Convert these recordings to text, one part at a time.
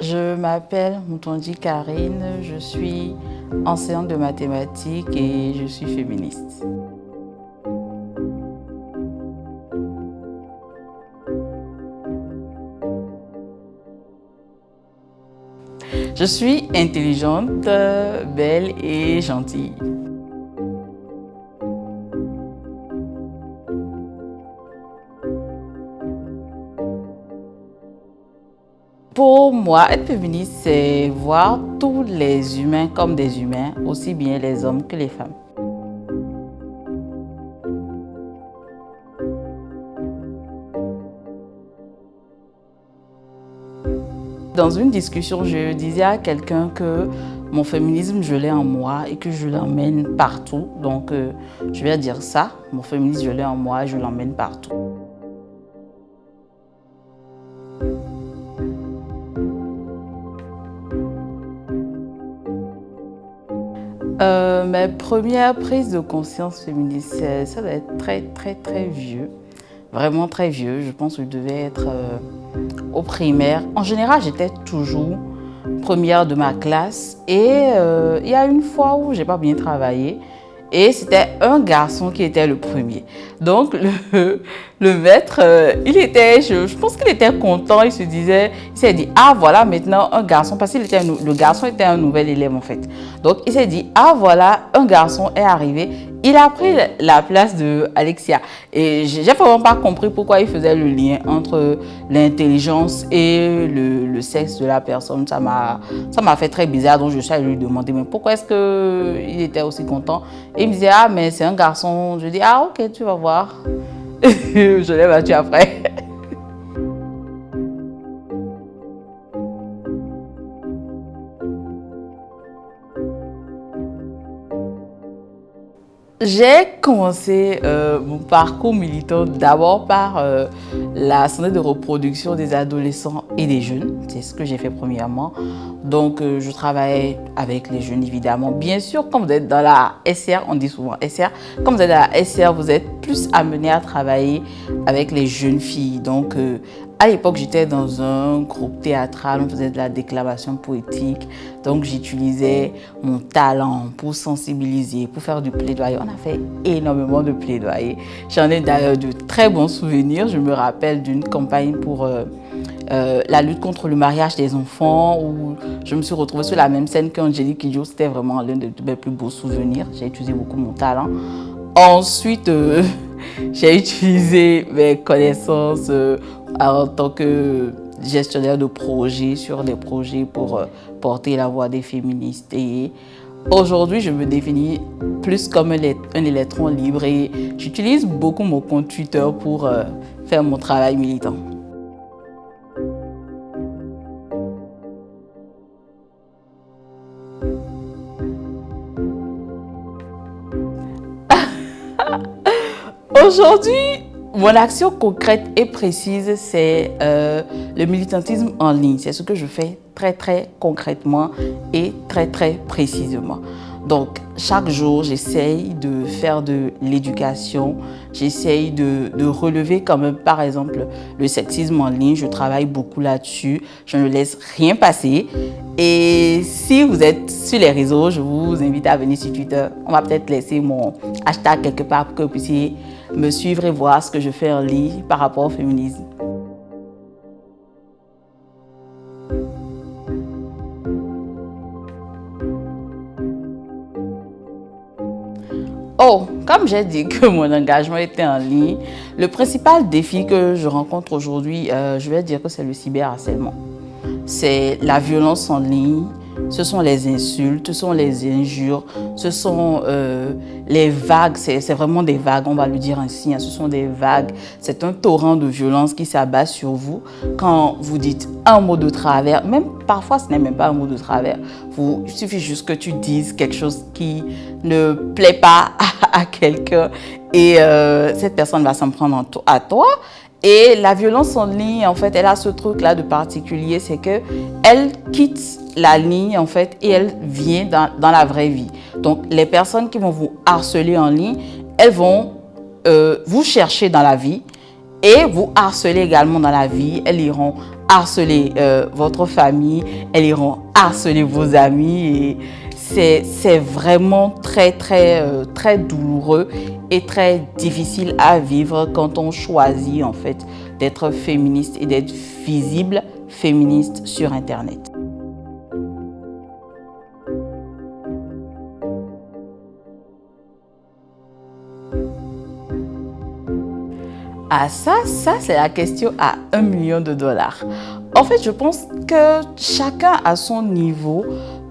Je m'appelle Moutondi Karine, je suis enseignante de mathématiques et je suis féministe. Je suis intelligente, belle et gentille. Pour moi, être féministe, c'est voir tous les humains comme des humains, aussi bien les hommes que les femmes. Dans une discussion, je disais à quelqu'un que mon féminisme, je l'ai en moi et que je l'emmène partout. Donc, je vais dire ça, mon féminisme, je l'ai en moi et je l'emmène partout. Mes premières prises de conscience féministe, ça doit être très vieux. Vraiment très vieux. Je pense que je devais être au primaire. En général, j'étais toujours première de ma classe. Et il y a une fois où j'ai pas bien travaillé. Et c'était un garçon qui était le premier. Donc, le maître, je pense qu'il était content. Il s'est dit, ah voilà, maintenant un garçon, parce que le garçon était un nouvel élève en fait. Donc, il s'est dit, ah voilà, un garçon est arrivé. Il a pris la place de Alexia. Et j'ai vraiment pas compris pourquoi il faisait le lien entre l'intelligence et le sexe de la personne. Ça m'a fait très bizarre. Donc, je suis allée lui demander, mais pourquoi est-ce qu'il était aussi content? Et il me disait, ah, mais c'est un garçon. Je dis, ah, ok, tu vas voir. Je l'ai battu après. J'ai commencé mon parcours militant d'abord par la santé de reproduction des adolescents et des jeunes. C'est ce que j'ai fait premièrement. Donc, je travaille avec les jeunes, évidemment. Bien sûr, quand vous êtes dans la SR, on dit souvent SR, quand vous êtes dans la SR, vous êtes plus amené à travailler avec les jeunes filles. Donc, à l'époque, j'étais dans un groupe théâtral, on faisait de la déclamation poétique. Donc, j'utilisais mon talent pour sensibiliser, pour faire du plaidoyer. On a fait énormément de plaidoyer. J'en ai d'ailleurs de très bons souvenirs. Je me rappelle d'une campagne pour la lutte contre le mariage des enfants où je me suis retrouvée sur la même scène qu'Angélique Kidjo. C'était vraiment l'un de mes plus beaux souvenirs. J'ai utilisé beaucoup mon talent. Ensuite, j'ai utilisé mes connaissances en tant que gestionnaire de projets sur des projets pour porter la voix des féministes. Et aujourd'hui, je me définis plus comme un électron libre et j'utilise beaucoup mon compte Twitter pour faire mon travail militant. Aujourd'hui, mon action concrète et précise, c'est le militantisme en ligne. C'est ce que je fais très concrètement et très précisément. Donc, chaque jour, j'essaye de faire de l'éducation. J'essaye de relever quand même, par exemple, le sexisme en ligne. Je travaille beaucoup là-dessus. Je ne laisse rien passer. Et si vous êtes sur les réseaux, je vous invite à venir sur Twitter. On va peut-être laisser mon hashtag quelque part pour que vous puissiez me suivre et voir ce que je fais en ligne par rapport au féminisme. Oh, comme j'ai dit que mon engagement était en ligne, le principal défi que je rencontre aujourd'hui, je vais dire que c'est le cyberharcèlement. C'est la violence en ligne, ce sont les insultes, ce sont les injures, ce sont les vagues, c'est vraiment des vagues, on va le dire ainsi, hein, ce sont des vagues, c'est un torrent de violence qui s'abat sur vous quand vous dites un mot de travers, même parfois ce n'est même pas un mot de travers, il suffit juste que tu dises quelque chose qui ne plaît pas à quelqu'un et cette personne va s'en prendre à toi. Et la violence en ligne, en fait, elle a ce truc-là de particulier, c'est qu'elle quitte la ligne, en fait, et elle vient dans la vraie vie. Donc, les personnes qui vont vous harceler en ligne, elles vont vous chercher dans la vie et vous harceler également dans la vie. Elles iront harceler votre famille, elles iront harceler vos amis et c'est vraiment très douloureux et très difficile à vivre quand on choisit en fait d'être féministe et d'être visible féministe sur Internet. Ah ça c'est la question à $1 million. En fait, je pense que chacun à son niveau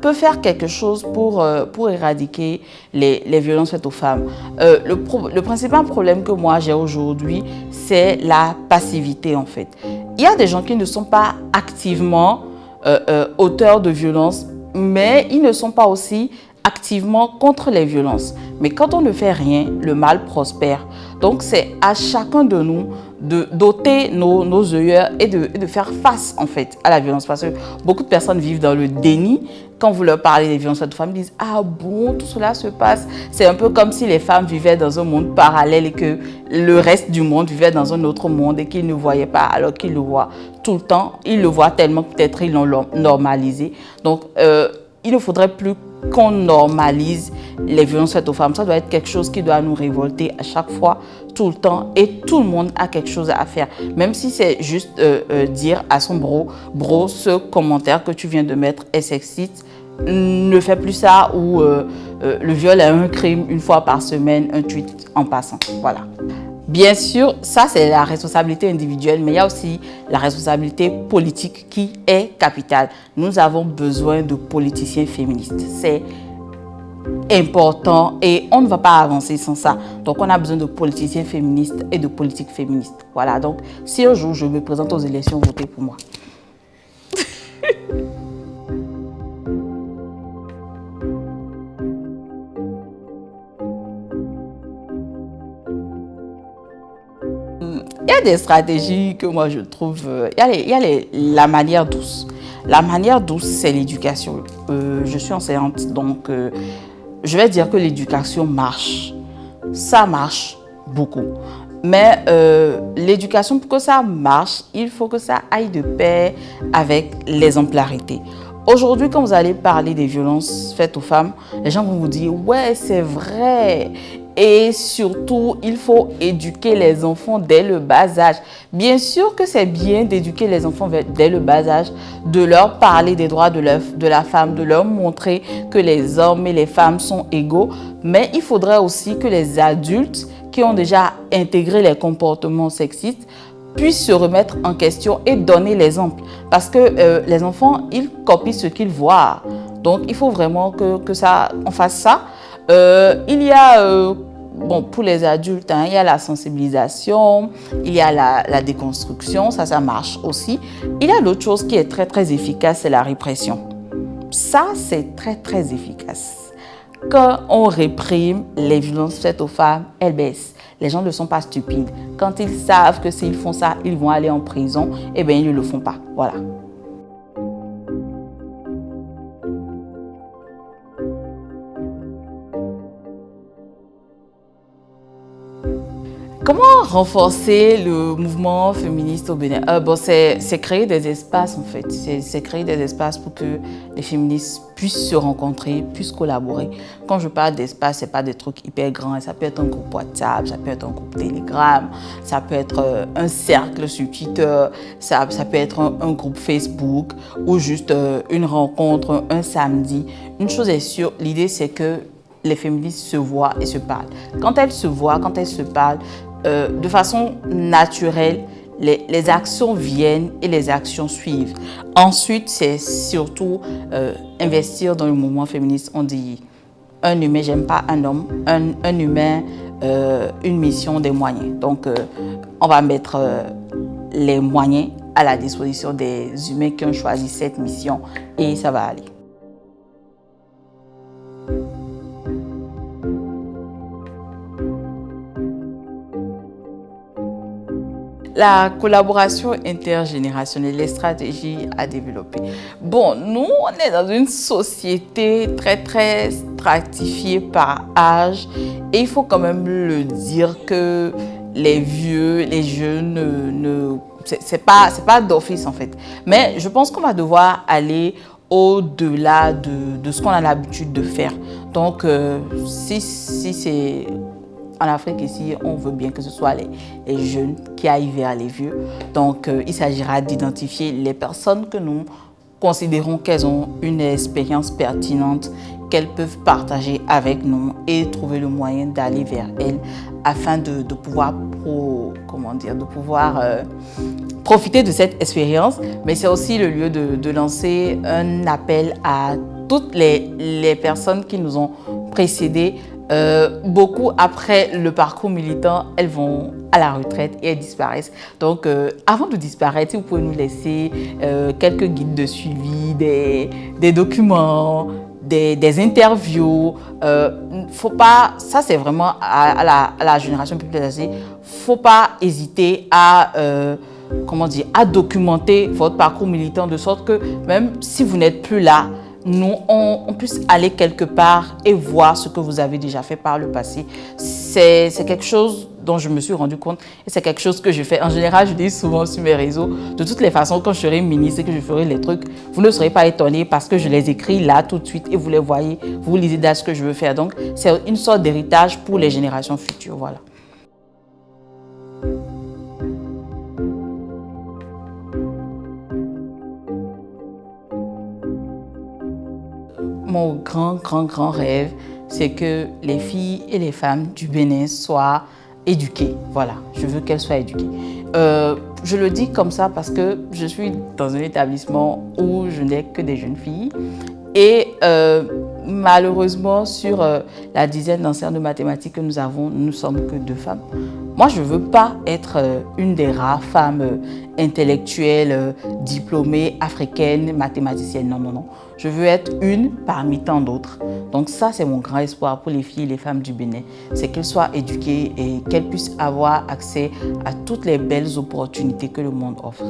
peut faire quelque chose pour éradiquer les violences faites aux femmes. Le principal problème que moi j'ai aujourd'hui, c'est la passivité en fait. Il y a des gens qui ne sont pas activement auteurs de violences, mais ils ne sont pas aussi activement contre les violences. Mais quand on ne fait rien, le mal prospère. Donc c'est à chacun de nous de doter nos œillères et de faire face en fait à la violence. Parce que beaucoup de personnes vivent dans le déni. Quand vous leur parlez des violences faites aux femmes, ils disent « Ah bon, tout cela se passe ». C'est un peu comme si les femmes vivaient dans un monde parallèle et que le reste du monde vivait dans un autre monde et qu'ils ne voyaient pas alors qu'ils le voient tout le temps. Ils le voient tellement peut-être ils l'ont normalisé. Donc il ne faudrait plus qu'on normalise les violences faites aux femmes. Ça doit être quelque chose qui doit nous révolter à chaque fois, tout le temps. Et tout le monde a quelque chose à faire. Même si c'est juste dire à son bro, ce commentaire que tu viens de mettre est sexiste, ne fais plus ça ou le viol est un crime une fois par semaine, un tweet en passant. Voilà. Bien sûr, ça c'est la responsabilité individuelle, mais il y a aussi la responsabilité politique qui est capitale. Nous avons besoin de politiciens féministes. C'est important et on ne va pas avancer sans ça. Donc on a besoin de politiciens féministes et de politiques féministes. Voilà, donc si un jour je me présente aux élections, votez pour moi. Il y a des stratégies que moi je trouve, il y a la manière douce. La manière douce, c'est l'éducation. Je suis enseignante, donc je vais dire que l'éducation marche. Ça marche beaucoup. Mais l'éducation, pour que ça marche, il faut que ça aille de pair avec l'exemplarité. Aujourd'hui, quand vous allez parler des violences faites aux femmes, les gens vont vous dire « Ouais, c'est vrai ». Et surtout, il faut éduquer les enfants dès le bas âge. Bien sûr que c'est bien d'éduquer les enfants dès le bas âge, de leur parler des droits de la femme, de leur montrer que les hommes et les femmes sont égaux. Mais il faudrait aussi que les adultes qui ont déjà intégré les comportements sexistes puissent se remettre en question et donner l'exemple. Parce que les enfants, ils copient ce qu'ils voient. Donc, il faut vraiment que ça, on fasse ça. Il y a, bon, pour les adultes, hein, il y a la sensibilisation, il y a la déconstruction, ça marche aussi. Il y a l'autre chose qui est très efficace, c'est la répression. Ça, c'est très efficace. Quand on réprime les violences faites aux femmes, elles baissent. Les gens ne sont pas stupides. Quand ils savent que s'ils font ça, ils vont aller en prison, eh bien, ils ne le font pas. Voilà. Comment renforcer le mouvement féministe au Bénin? Bon, c'est créer des espaces en fait. C'est créer des espaces pour que les féministes puissent se rencontrer, puissent collaborer. Quand je parle d'espace, c'est pas des trucs hyper grands. Ça peut être un groupe WhatsApp, ça peut être un groupe Telegram, ça peut être un cercle sur Twitter, ça peut être un groupe Facebook ou juste une rencontre un samedi. Une chose est sûre, l'idée c'est que les féministes se voient et se parlent. Quand elles se voient, quand elles se parlent, de façon naturelle, les actions viennent et les actions suivent. Ensuite, c'est surtout investir dans le mouvement féministe. On dit un humain, j'aime pas un homme, un humain, une mission, des moyens. Donc, on va mettre les moyens à la disposition des humains qui ont choisi cette mission et ça va aller. La collaboration intergénérationnelle, les stratégies à développer. Bon, nous, on est dans une société très stratifiée par âge et il faut quand même le dire que les vieux, les jeunes c'est pas d'office en fait. Mais je pense qu'on va devoir aller au-delà de ce qu'on a l'habitude de faire. Donc, si c'est en Afrique ici, on veut bien que ce soit les jeunes qui aillent vers les vieux. Donc, il s'agira d'identifier les personnes que nous considérons qu'elles ont une expérience pertinente, qu'elles peuvent partager avec nous et trouver le moyen d'aller vers elles afin de pouvoir, profiter de cette expérience. Mais c'est aussi le lieu de lancer un appel à toutes les personnes qui nous ont précédés. Beaucoup après le parcours militant, elles vont à la retraite et elles disparaissent. Donc, avant de disparaître, si vous pouvez nous laisser quelques guides de suivi, des documents, des interviews. Faut pas, ça c'est vraiment à la génération plus âgée, faut pas hésiter à à documenter votre parcours militant de sorte que même si vous n'êtes plus là, nous, on puisse aller quelque part et voir ce que vous avez déjà fait par le passé. C'est quelque chose dont je me suis rendu compte et c'est quelque chose que je fais. En général, je dis souvent sur mes réseaux, de toutes les façons, quand je serai ministre et que je ferai les trucs, vous ne serez pas étonnés parce que je les écris là tout de suite et vous les voyez, vous lisez dans ce que je veux faire. Donc, c'est une sorte d'héritage pour les générations futures. Voilà. Mon grand rêve, c'est que les filles et les femmes du Bénin soient éduquées. Voilà, je veux qu'elles soient éduquées. Je le dis comme ça parce que je suis dans un établissement où je n'ai que des jeunes filles. Et malheureusement, sur la dizaine d'anciens de mathématiques que nous avons, nous ne sommes que 2 femmes. Moi, je ne veux pas être une des rares femmes intellectuelles, diplômées, africaines, mathématiciennes. Non, non, non. Je veux être une parmi tant d'autres. Donc ça, c'est mon grand espoir pour les filles et les femmes du Bénin. C'est qu'elles soient éduquées et qu'elles puissent avoir accès à toutes les belles opportunités que le monde offre.